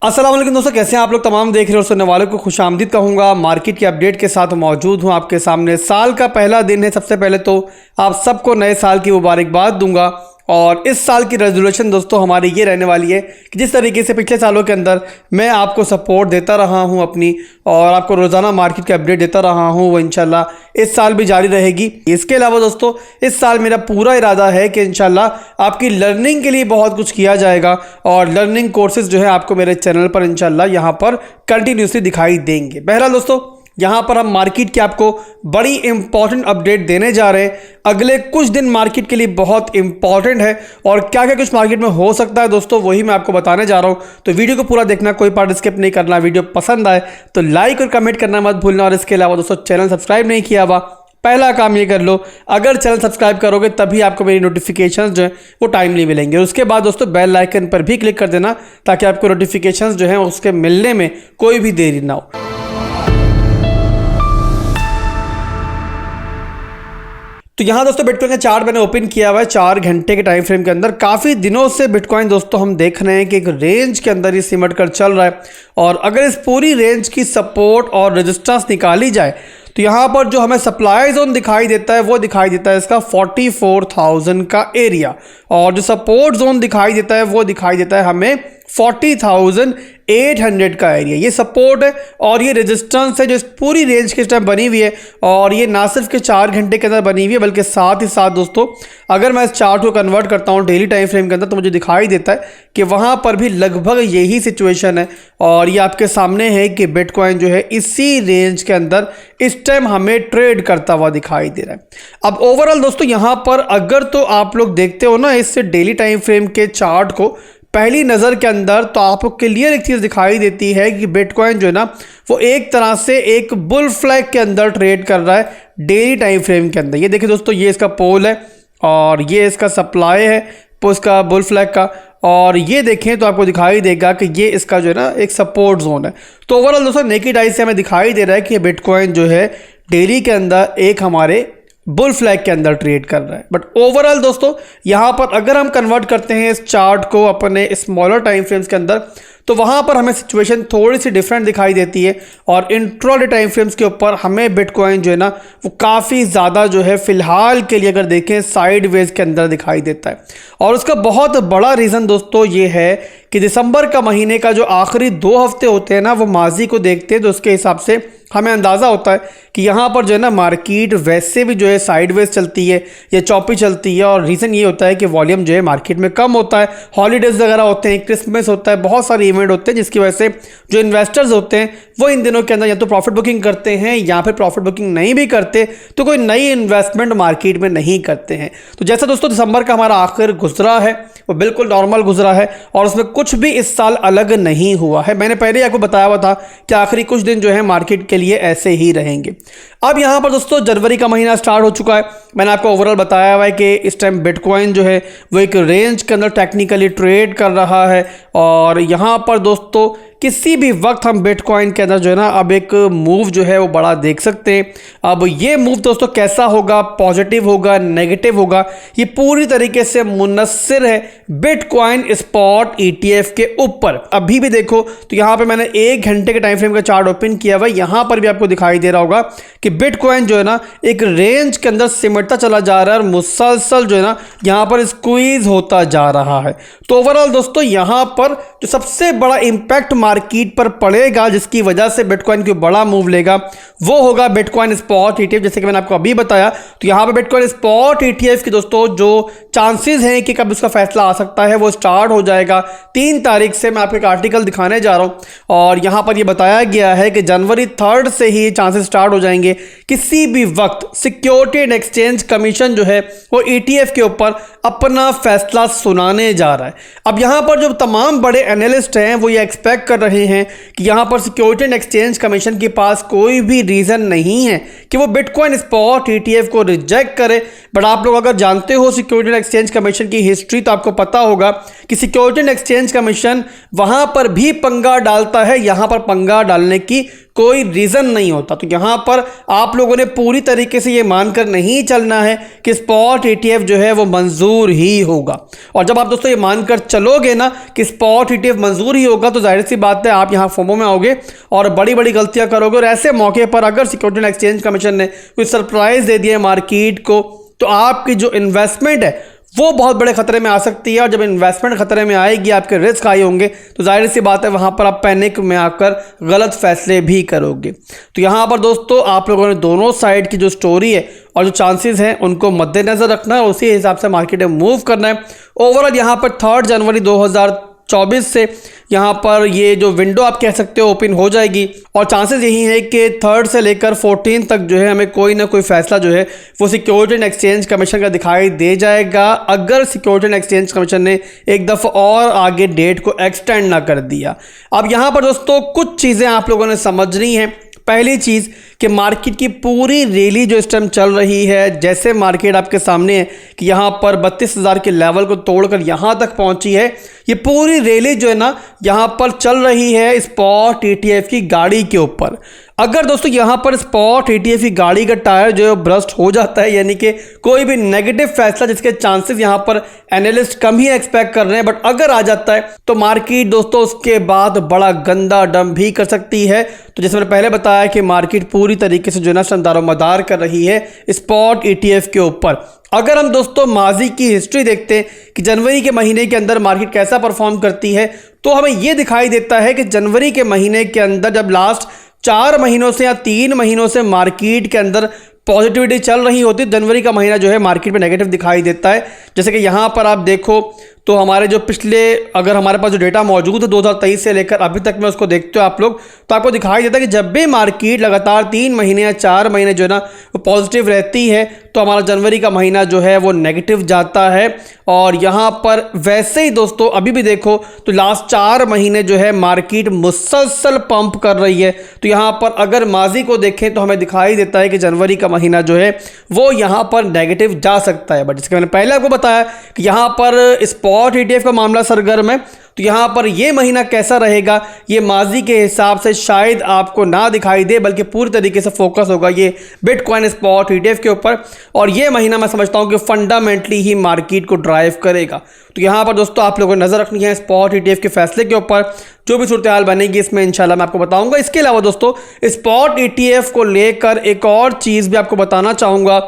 अस्सलाम वालेकुम दोस्तों, कैसे हैं आप लोग तमाम देख रहे हो और सुनने वालों को खुशामदीद कहूँगा। मार्केट के अपडेट के साथ मौजूद हूँ आपके सामने। साल का पहला दिन है। सबसे पहले तो आप सबको नए साल की मुबारकबाद दूंगा। और इस साल की रेजोल्यूशन दोस्तों हमारी ये रहने वाली है कि जिस तरीके से पिछले सालों के अंदर मैं आपको सपोर्ट देता रहा हूँ अपनी और आपको रोज़ाना मार्केट के अपडेट देता रहा हूँ, वो इंशाल्लाह इस साल भी जारी रहेगी। इसके अलावा दोस्तों इस साल मेरा पूरा इरादा है कि इंशाल्लाह आपकी लर्निंग के लिए बहुत कुछ किया जाएगा और लर्निंग कोर्सेज जो है आपको मेरे चैनल पर इंशाल्लाह यहाँ पर कंटिन्यूसली दिखाई देंगे। बहरहाल दोस्तों यहाँ पर हम मार्केट की आपको बड़ी इंपॉर्टेंट अपडेट देने जा रहे हैं। अगले कुछ दिन मार्केट के लिए बहुत इंपॉर्टेंट है और क्या क्या कुछ मार्केट में हो सकता है दोस्तों वही मैं आपको बताने जा रहा हूँ। तो वीडियो को पूरा देखना, कोई पार्ट स्किप नहीं करना। वीडियो पसंद आए तो लाइक और कमेंट करना मत भूलना। और इसके अलावा दोस्तों चैनल सब्सक्राइब नहीं किया हुआ, पहला काम ये कर लो। अगर चैनल सब्सक्राइब करोगे तभी आपको मेरी नोटिफिकेशंस जो है वो टाइमली मिलेंगे। उसके बाद दोस्तों बेल आइकन पर भी क्लिक कर देना ताकि आपको नोटिफिकेशंस जो है उसके मिलने में कोई भी देरी ना हो। तो यहाँ दोस्तों बिटकॉइन का चार्ट मैंने ओपन किया हुआ है 4 घंटे के टाइम फ्रेम के अंदर। काफ़ी दिनों से बिटकॉइन दोस्तों हम देख रहे हैं कि एक रेंज के अंदर ही सिमट कर चल रहा है और अगर इस पूरी रेंज की सपोर्ट और रेजिस्टेंस निकाली जाए तो यहाँ पर जो हमें सप्लाई जोन दिखाई देता है वो दिखाई देता है इसका 44,000 का एरिया और जो सपोर्ट जोन दिखाई देता है वो दिखाई देता है हमें 40,800 का एरिया। ये सपोर्ट है और ये रेजिस्टेंस है जो इस पूरी रेंज के टाइम बनी हुई है और ये ना सिर्फ के 4 घंटे के अंदर बनी हुई है बल्कि साथ ही साथ दोस्तों अगर मैं इस चार्ट को कन्वर्ट करता हूँ डेली टाइम फ्रेम के अंदर तो मुझे दिखाई देता है कि वहाँ पर भी लगभग यही सिचुएशन है। और ये आपके सामने है कि बिटकॉइन जो है इसी रेंज के अंदर इस टाइम हमें ट्रेड करता हुआ दिखाई दे रहा है। अब ओवरऑल दोस्तों यहाँ पर अगर तो आप लोग देखते हो ना इससे डेली टाइम फ्रेम के चार्ट को पहली नज़र के अंदर तो आपको क्लियर एक चीज़ दिखाई देती है कि बिटकॉइन जो है ना वो एक तरह से एक बुल फ्लैग के अंदर ट्रेड कर रहा है डेली टाइम फ्रेम के अंदर। ये देखिए दोस्तों ये इसका पोल है और ये इसका सप्लाई है उसका बुल फ्लैग का और ये देखें तो आपको दिखाई देगा कि ये इसका जो है ना एक सपोर्ट जोन है। तो ओवरऑल दोस्तों नेकेड आई से हमें दिखाई दे रहा है कि बिटकॉइन जो है डेली के अंदर एक हमारे बुल फ्लैग के अंदर ट्रेड कर रहा है। बट ओवरऑल दोस्तों यहाँ पर अगर हम कन्वर्ट करते हैं इस चार्ट को अपने स्मॉलर टाइम फ्रेम्स के अंदर तो वहाँ पर हमें सिचुएशन थोड़ी सी डिफरेंट दिखाई देती है और इंट्राडे टाइम फ्रेम्स के ऊपर हमें बिटकॉइन जो है ना वो काफ़ी ज़्यादा जो है फ़िलहाल के लिए अगर देखें साइडवेज के अंदर दिखाई देता है। और उसका बहुत बड़ा रीज़न दोस्तों ये है कि दिसंबर का महीने का जो आखिरी 2 हफ्ते होते हैं ना वो माजी को देखते हैं तो उसके हिसाब से हमें अंदाज़ा होता है कि यहाँ पर जो है ना मार्केट वैसे भी जो है साइडवेज चलती है या चौपी चलती है। और रीज़न ये होता है कि वॉल्यूम जो है मार्केट में कम होता है, हॉलीडेज़ वगैरह होते हैं, क्रिसमस होता है, बहुत सारे इवेंट होते हैं जिसकी वजह से जो इन्वेस्टर्स होते हैं वो इन दिनों के अंदर या तो प्रॉफिट बुकिंग करते हैं या फिर प्रॉफिट बुकिंग नहीं भी करते तो कोई नई इन्वेस्टमेंट मार्केट में नहीं करते हैं। तो जैसा दोस्तों दिसंबर का हमारा आखिर गुजरा है वो बिल्कुल नॉर्मल गुजरा है और उसमें कुछ भी इस साल अलग नहीं हुआ है। मैंने पहले आपको बताया हुआ था कि आखिरी कुछ दिन जो है मार्केट के लिए ऐसे ही रहेंगे। अब यहाँ पर दोस्तों जनवरी का महीना स्टार्ट हो चुका है। मैंने आपको ओवरऑल बताया हुआ है कि इस टाइम बिटकॉइन जो है वो एक रेंज के अंदर टेक्निकली ट्रेड कर रहा है और यहाँ पर दोस्तों किसी भी वक्त हम बिटकॉइन के अंदर जो है ना अब एक मूव जो है वो बड़ा देख सकते हैं। अब ये मूव दोस्तों कैसा होगा, पॉजिटिव होगा, नेगेटिव होगा, ये पूरी तरीके से मुनस्सिर है बिटकॉइन स्पॉट ETF के ऊपर। अभी भी देखो तो यहाँ पे मैंने 1 घंटे के टाइम फ्रेम का चार्ट ओपन किया हुआ है। यहाँ पर भी आपको दिखाई दे रहा होगा कि बिटकॉइन जो है ना एक रेंज के अंदर सिमटता चला जा रहा है और मुसलसल जो है ना यहाँ पर स्क्वीज होता जा रहा है। तो ओवरऑल दोस्तों यहाँ पर जो सबसे बड़ा इंपैक्ट मार्केट पर पड़ेगा जिसकी वजह से बिटकॉइन की बड़ा मूव लेगा वो होगा बिटकॉइन स्पॉट ETF। जैसे कि मैंने आपको अभी बताया तो यहाँ पे बिटकॉइन स्पॉट ETF की दोस्तों जो चांसेस हैं कि कब उसका फैसला आ सकता है वो स्टार्ट हो जाएगा 3 तारीख से। मैं आपको एक आर्टिकल दिखाने जा रहा हूँ और यहाँ पर ये बताया गया है कि जनवरी 3 से ही चांसेस स्टार्ट हो जाएंगे। किसी भी वक्त सिक्योरिटी एंड एक्सचेंज कमीशन जो है वो ETF के ऊपर अपना फैसला सुनाने जा रहा है। अब यहाँ पर जो तमाम बड़े एनालिस्ट हैं वो ये एक्सपेक्ट कर रहे हैं कि यहाँ पर सिक्योरिटी एंड एक्सचेंज कमीशन के पास कोई भी रीज़न नहीं है कि वो बिटकॉइन स्पॉट ETF को रिजेक्ट करे। बट आप लोग अगर जानते हो सिक्योरिटी एंड एक्सचेंज कमीशन की हिस्ट्री तो आपको पता होगा कि सिक्योरिटी एंड एक्सचेंज कमीशन वहाँ पर भी पंगा डालता है, यहाँ पर पंगा डालने की कोई रीज़न नहीं होता। तो यहाँ पर आप लोगों ने पूरी तरीके से ये मानकर नहीं चलना है कि स्पॉट ETF जो है वो मंजूर ही होगा। और जब आप दोस्तों ये मानकर चलोगे ना कि स्पॉट ETF मंजूर ही होगा, तो जाहिर सी बात है आप यहाँ फोमो में आओगे और बड़ी बड़ी गलतियाँ करोगे। और ऐसे मौके पर अगर सिक्योरिटी एंड एक्सचेंज कमीशन ने कोई सरप्राइज दे दिया मार्केट को, तो आपकी जो इन्वेस्टमेंट है वो बहुत बड़े खतरे में आ सकती है। और जब इन्वेस्टमेंट खतरे में आएगी, आपके रिस्क हाई होंगे, तो जाहिर सी बात है वहाँ पर आप पैनिक में आकर गलत फैसले भी करोगे। तो यहाँ पर दोस्तों आप लोगों ने दोनों साइड की जो स्टोरी है और जो चांसेस हैं उनको मद्देनजर रखना है, उसी हिसाब से मार्केट में मूव करना है। ओवरऑल यहाँ पर 3 जनवरी 2024 से यहाँ पर ये जो विंडो आप कह सकते हो ओपन हो जाएगी। और चांसेस यही है कि 3 से लेकर 14 तक जो है हमें कोई ना कोई फैसला जो है वो सिक्योरिटी एंड एक्सचेंज कमीशन का दिखाई दे जाएगा, अगर सिक्योरिटी एंड एक्सचेंज कमीशन ने एक दफ़ा और आगे डेट को एक्सटेंड ना कर दिया। अब यहाँ पर दोस्तों कुछ चीज़ें आप लोगों ने समझनी है। पहली चीज़ कि मार्केट की पूरी रैली जो इस टाइम चल रही है, जैसे मार्केट आपके सामने है कि यहाँ पर 32,000 के लेवल को तोड़कर यहाँ तक पहुँची है, ये पूरी रैली जो है ना यहाँ पर चल रही है स्पॉट ETF की गाड़ी के ऊपर। अगर दोस्तों यहाँ पर स्पॉट ETF की गाड़ी का टायर जो है ब्रस्ट हो जाता है, यानी कि कोई भी नेगेटिव फैसला जिसके चांसेस यहाँ पर एनालिस्ट कम ही एक्सपेक्ट कर रहे हैं, बट अगर आ जाता है तो मार्केट दोस्तों उसके बाद बड़ा गंदा डंप भी कर सकती है। तो जैसे मैंने पहले बताया कि मार्केट पूरी तरीके से जो है ना दारोमदार कर रही है स्पॉट ETF के ऊपर। अगर हम दोस्तों माजी की हिस्ट्री देखते हैं कि जनवरी के महीने के अंदर मार्केट कैसा परफॉर्म करती है, तो हमें यह दिखाई देता है कि जनवरी के महीने के अंदर जब लास्ट 4 महीनों से या 3 महीनों से मार्केट के अंदर पॉजिटिविटी चल रही होती, जनवरी का महीना जो है मार्केट में नेगेटिव दिखाई देता है। जैसे कि यहाँ पर आप देखो तो हमारे जो पिछले, अगर हमारे पास जो डेटा मौजूद है 2023 से लेकर अभी तक में उसको देखते हो आप लोग, तो आपको दिखाई देता है कि जब भी मार्केट लगातार 3 महीने या 4 महीने जो है ना वो पॉजिटिव रहती है, तो हमारा जनवरी का महीना जो है वो नेगेटिव जाता है। और यहाँ पर वैसे ही दोस्तों अभी भी देखो तो लास्ट 4 महीने जो है मार्केट मुसलसल पंप कर रही है। तो यहाँ पर अगर माजी को देखें तो हमें दिखाई देता है कि जनवरी का महीना जो है वो यहाँ पर नेगेटिव जा सकता है। बट जिसके मैंने पहले आपको बताया कि यहाँ पर स्पॉट ETF का मामला सरगर्म है, तो यहाँ पर ये महीना कैसा रहेगा ये माजी के हिसाब से शायद आपको ना दिखाई दे, बल्कि पूरी तरीके से फोकस होगा ये बिटकॉइन स्पॉट ETF के ऊपर। और ये महीना मैं समझता हूँ कि फंडामेंटली ही मार्केट को ड्राइव करेगा। तो यहाँ पर दोस्तों आप लोगों को नज़र रखनी है स्पॉट ETF के फैसले के ऊपर। जो भी सूरत हाल बनेगी इसमें इंशाल्लाह मैं आपको बताऊंगा। इसके अलावा दोस्तों स्पॉट ETF को लेकर एक और चीज़ भी आपको बताना चाहूँगा।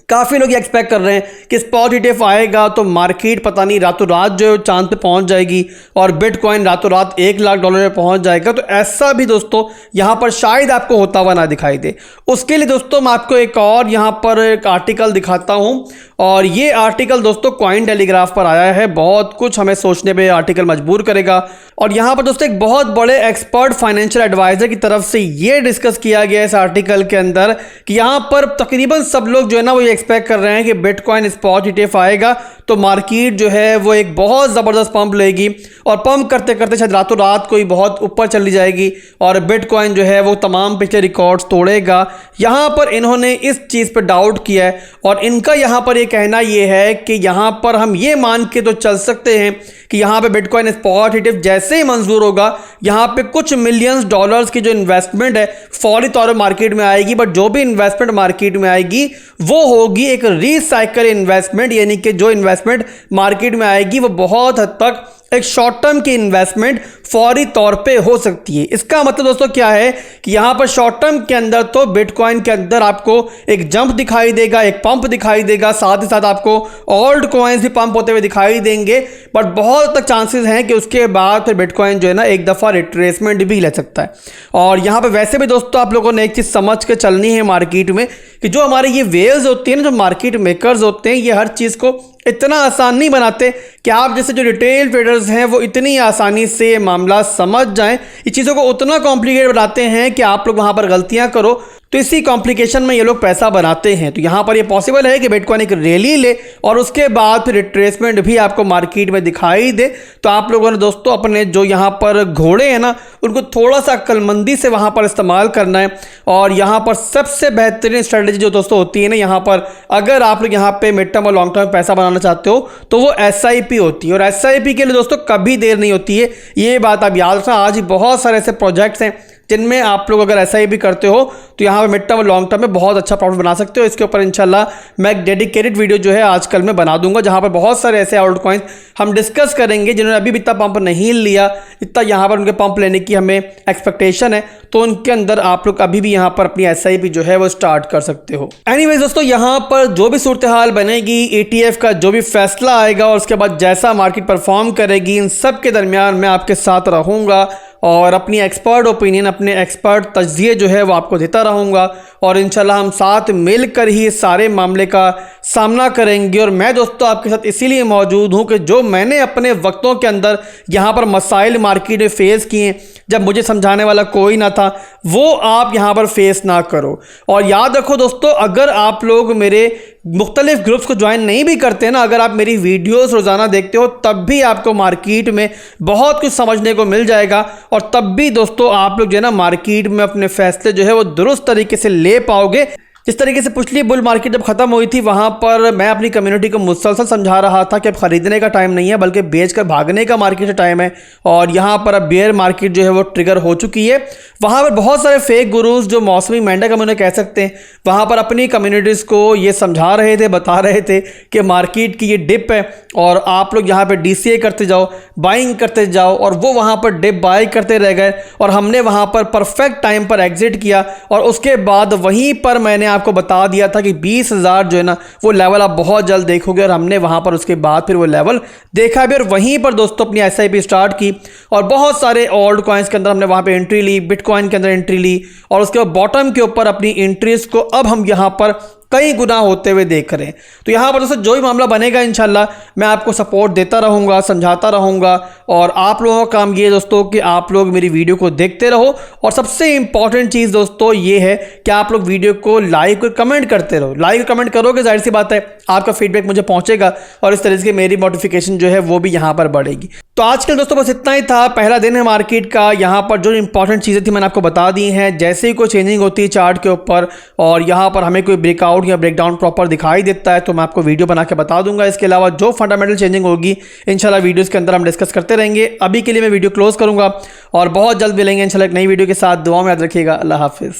काफ़ी लोग एक्सपेक्ट कर रहे हैं कि स्पॉट ETF आएगा तो मार्केट पता नहीं रातों रात जो है चांद पे पहुंच जाएगी और बिटकॉइन रातों रात $1 लाख में पहुंच जाएगा। तो ऐसा भी दोस्तों यहां पर शायद आपको होता हुआ ना दिखाई दे। उसके लिए दोस्तों मैं आपको एक और यहां पर एक आर्टिकल दिखाता हूं, और ये आर्टिकल दोस्तों कॉइन टेलीग्राफ पर आया है। बहुत कुछ हमें सोचने पे आर्टिकल मजबूर करेगा। और यहाँ पर दोस्तों एक बहुत बड़े एक्सपर्ट फाइनेंशियल एडवाइजर की तरफ से ये डिस्कस किया गया है इस आर्टिकल के अंदर कि यहाँ पर तकरीबन सब लोग जो है ना वो ये एक्सपेक्ट कर रहे हैं कि बिटकॉइन स्पॉट ETF आएगा तो मार्केट जो है वो एक बहुत ज़बरदस्त पंप लेगी, और पंप करते करते शायद रातों रात कोई बहुत ऊपर चली जाएगी और बिटकॉइन जो है वो तमाम पिछले रिकॉर्ड्स तोड़ेगा। यहाँ पर इन्होंने इस चीज़ पर डाउट किया है, और इनका यहाँ पर एक कहना यह है कि यहाँ पर हम ये मान के तो चल सकते हैं कि यहाँ पे बिटकॉइन स्पॉट ETF जैसे ही मंजूर होगा, यहाँ पे कुछ मिलियंस डॉलर्स की जो इन्वेस्टमेंट है फौरी तौर पर मार्केट में आएगी। बट जो भी इन्वेस्टमेंट मार्केट में आएगी वो होगी एक रीसाइकल इन्वेस्टमेंट, यानी कि जो इन्वेस्टमेंट मार्केट में आएगी वो बहुत हद तक एक शॉर्ट टर्म की इन्वेस्टमेंट फौरी तौर पे हो सकती है। इसका मतलब दोस्तों क्या है कि यहाँ पर शॉर्ट टर्म के अंदर तो बिटकॉइन के अंदर आपको एक जंप दिखाई देगा, एक पंप दिखाई देगा, साथ ही साथ आपको ओल्ड कॉइन्स भी पंप होते हुए दिखाई देंगे। बट बहुत तक चांसेस हैं कि उसके बाद फिर बिटकॉइन जो है ना एक दफ़ा रिट्रेसमेंट भी ले सकता है। और यहाँ पर वैसे भी दोस्तों आप लोगों ने एक चीज़ समझ के चलनी है मार्केट में कि जो हमारे ये वेल्स होती है ना, जो मार्केट मेकर्स होते हैं, ये हर चीज़ को इतना आसान नहीं बनाते कि आप जैसे जो रिटेल ट्रेडर्स हैं वो इतनी आसानी से मामला समझ जाएं। इस चीज़ों को उतना कॉम्प्लिकेट बनाते हैं कि आप लोग वहाँ पर गलतियाँ करो, तो इसी कॉम्प्लिकेशन में ये लोग पैसा बनाते हैं। तो यहाँ पर ये पॉसिबल है कि बिटकॉइन एक रैली ले और उसके बाद फिर रिट्रेसमेंट भी आपको मार्केट में दिखाई दे। तो आप लोगों ने दोस्तों अपने जो यहाँ पर घोड़े हैं ना उनको थोड़ा सा अक्लमंदी से वहाँ पर इस्तेमाल करना है। और यहाँ पर सबसे बेहतरीन स्ट्रेटजी जो दोस्तों होती है ना, यहाँ पर अगर आप लोग यहाँ पे मिड टर्म और लॉन्ग टर्म पैसा बनाना चाहते हो तो वो SIP होती है। और SIP के लिए दोस्तों कभी देर नहीं होती है, ये बात आप याद रखना। आज बहुत सारे ऐसे प्रोजेक्ट्स हैं जिनमें आप लोग अगर ऐसा ही भी करते हो तो यहाँ पे मिड टर्म और लॉन्ग टर्म में बहुत अच्छा प्रॉफिट बना सकते हो। इसके ऊपर इंशाल्लाह मैं एक डेडिकेटेड वीडियो जो है आजकल मैं बना दूंगा, जहाँ पर बहुत सारे ऐसे ऑल्ट कॉइन्स हम डिस्कस करेंगे जिन्होंने अभी भी इतना पंप नहीं लिया, इतना यहाँ पर उनके पंप लेने की हमें एक्सपेक्टेशन है, तो उनके अंदर आप लोग अभी भी यहाँ पर अपनी SIP जो है वो स्टार्ट कर सकते हो। एनीवेज दोस्तों, यहाँ पर जो भी सूरत हाल बनेगी, ETF का जो भी फैसला आएगा और उसके बाद जैसा मार्केट परफॉर्म करेगी, इन सब के दरमियान मैं आपके साथ रहूँगा और अपनी एक्सपर्ट ओपिनियन, अपने एक्सपर्ट तज्जिए जो है वो आपको देता रहूँगा और इंशाल्लाह हम साथ मिलकर ही इस सारे मामले का सामना करेंगे। और मैं दोस्तों आपके साथ इसीलिए मौजूद हूँ कि जो मैंने अपने वक्तों के अंदर यहाँ पर मसाइल मार्केट में फेस किए, जब मुझे समझाने वाला कोई ना था, वो आप यहाँ पर फेस ना करो। और याद रखो दोस्तों, अगर आप लोग मेरे मुख्तलिफ ग्रुप्स को ज्वाइन नहीं भी करते हैं ना, अगर आप मेरी वीडियोस रोज़ाना देखते हो तब भी आपको मार्केट में बहुत कुछ समझने को मिल जाएगा और तब भी दोस्तों आप लोग जो है ना मार्केट में अपने फैसले जो है वो दुरुस्त तरीके से ले पाओगे। जिस तरीके से पिछली बुल मार्केट जब खत्म हुई थी, वहां पर मैं अपनी कम्युनिटी को मुसलसल समझा रहा था कि अब खरीदने का टाइम नहीं है बल्कि बेचकर भागने का मार्केट का टाइम है। और यहां पर अब बेयर मार्केट जो है वो ट्रिगर हो चुकी है। वहां पर बहुत सारे फेक गुरुज जो मौसमी मेंढक हम उन्हें कह सकते हैं, वहां पर अपनी कम्युनिटीज़ को ये समझा रहे थे, बता रहे थे कि मार्केट की ये डिप है और आप लोग यहाँ पर DCA करते जाओ, बाइंग करते जाओ, और वो वहाँ पर डिप बाई करते रह गए और हमने वहाँ पर परफेक्ट टाइम पर एग्जिट किया। और उसके बाद वहीं पर मैंने आपको बता दिया था कि 20,000 जो है ना वो लेवल आप बहुत जल्द देखोगे, और हमने वहाँ पर उसके बाद फिर वो लेवल देखा भी और वहीं पर दोस्तों अपनी SIP स्टार्ट की और बहुत सारे ओल्ड कॉइन्स के अंदर हमने वहाँ पे एंट्री ली, बिटकॉइन के अंदर एंट्री ली और उसके बाद बॉटम के ऊपर अपनी एंट्रीज को अब हम यहाँ पर कई गुना होते हुए देख रहे हैं। तो यहाँ पर दोस्तों जो भी मामला बनेगा इंशाल्लाह मैं आपको सपोर्ट देता रहूँगा, समझाता रहूँगा। और आप लोगों का काम ये है दोस्तों कि आप लोग मेरी वीडियो को देखते रहो और सबसे इंपॉर्टेंट चीज़ दोस्तों ये है कि आप लोग वीडियो को लाइक और कमेंट करते रहो। लाइक और कमेंट करोगे, जाहिर सी बात है आपका फीडबैक मुझे पहुँचेगा और इस तरीके से मेरी मोटिफिकेशन जो है वो भी यहाँ पर बढ़ेगी। तो आजकल दोस्तों बस इतना ही था, पहला दिन है मार्केट का। यहाँ पर जो इंपॉर्टेंट चीज़ें थी मैंने आपको बता दी हैं। जैसे ही कोई चेंजिंग होती है चार्ट के ऊपर और यहाँ पर हमें कोई ब्रेकआउट या ब्रेकडाउन प्रॉपर दिखाई देता है तो मैं आपको वीडियो बना के बता दूंगा। इसके अलावा जो फंडामेंटल चेंजिंग होगी इंशाल्लाह वीडियोस के अंदर हम डिस्कस करते रहेंगे। अभी के लिए मैं वीडियो क्लोज करूंगा और बहुत जल्द मिलेंगे इंशाल्लाह एक नई वीडियो के साथ। दुआ में याद रखिएगा। अल्लाह हाफिज़।